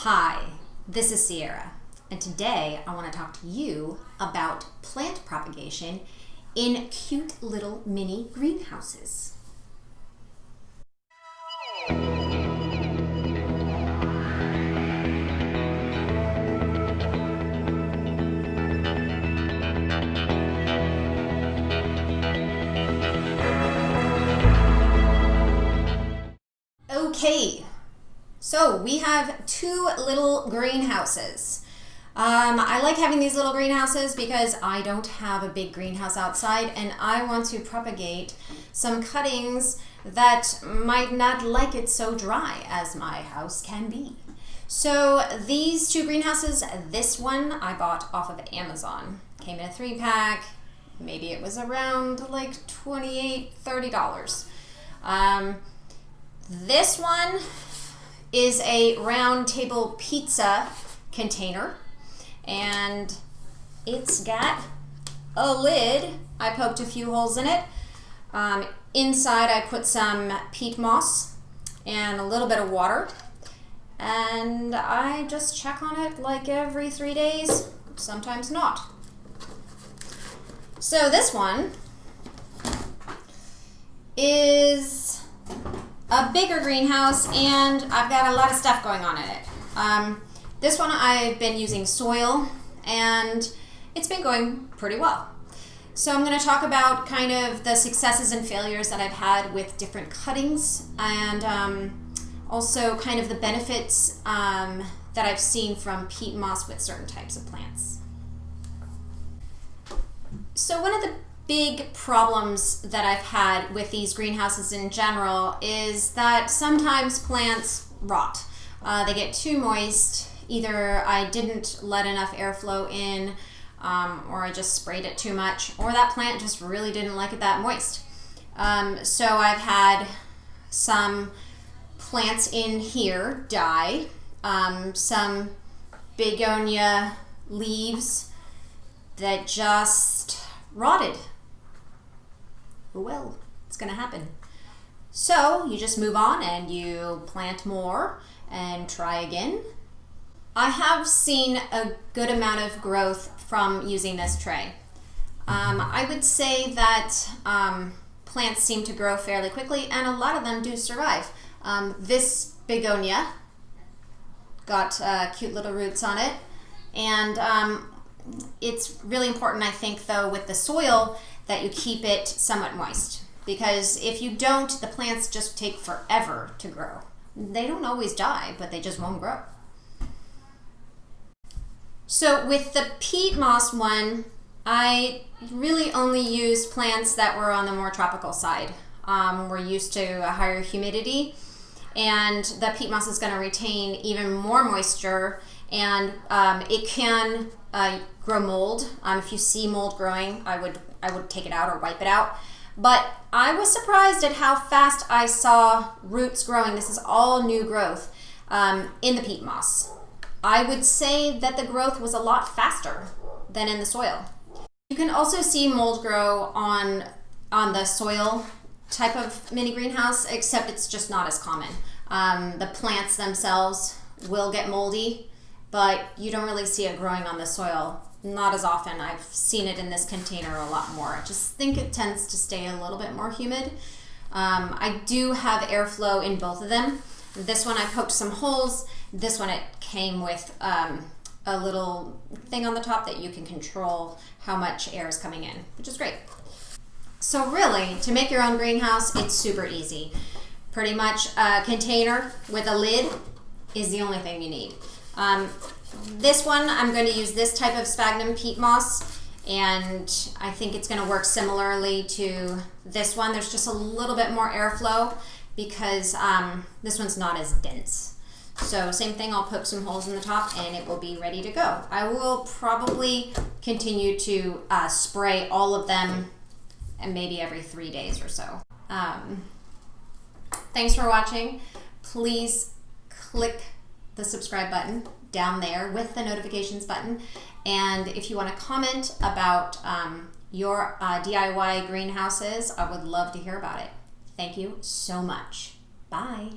Hi, this is Sierra, and today I want to talk to you about plant propagation in cute little mini greenhouses. Okay, so we have two little greenhouses. I like having these little greenhouses because I don't have a big greenhouse outside and I want to propagate some cuttings that might not like it so dry as my house can be. So these two greenhouses, this one I bought off of Amazon. Came in a 3-pack, maybe it was around like $28, $30. This one is a round table pizza container and it's got a lid. I poked a few holes in it. Inside I put some peat moss and a little bit of water, and I just check on it like every 3 days, sometimes not. So this one is a bigger greenhouse and I've got a lot of stuff going on in it. This one I've been using soil and it's been going pretty well. So I'm going to talk about kind of the successes and failures that I've had with different cuttings, and also kind of the benefits that I've seen from peat moss with certain types of plants. So one of the big problems that I've had with these greenhouses in general is that sometimes plants rot. They get too moist. Either I didn't let enough airflow in, or I just sprayed it too much, or that plant just really didn't like it that moist. So I've had some plants in here die, some begonia leaves that just rotted. Well, it's gonna happen. So you just move on and you plant more and try again. I have seen a good amount of growth from using this tray. I would say that plants seem to grow fairly quickly and a lot of them do survive. This begonia got cute little roots on it, and it's really important, I think, though, with the soil that you keep it somewhat moist, because if you don't, the plants just take forever to grow. They don't always die, but they just won't grow. So with the peat moss one, I really only used plants that were on the more tropical side. We're used to a higher humidity, and the peat moss is going to retain even more moisture, and it can grow mold. If you see mold growing, I would take it out or wipe it out. But I was surprised at how fast I saw roots growing. This is all new growth in the peat moss. I would say that the growth was a lot faster than in the soil. You can also see mold grow on the soil type of mini greenhouse, except it's just not as common. The plants themselves will get moldy, but you don't really see it growing on the soil. Not as often. I've seen it in this container a lot more. I just think it tends to stay a little bit more humid. I do have airflow in both of them. This one I poked some holes. This one it came with a little thing on the top that you can control how much air is coming in, which is great. So really, to make your own greenhouse, it's super easy. Pretty much a container with a lid is the only thing you need. This one, I'm going to use this type of sphagnum peat moss, and I think it's going to work similarly to this one. There's just a little bit more airflow because this one's not as dense. So same thing, I'll poke some holes in the top and it will be ready to go. I will probably continue to spray all of them, and maybe every 3 days or so. Thanks for watching. Please click the subscribe button down there with the notifications button, and if you want to comment about your DIY greenhouses, I would love to hear about it. Thank you so much. Bye.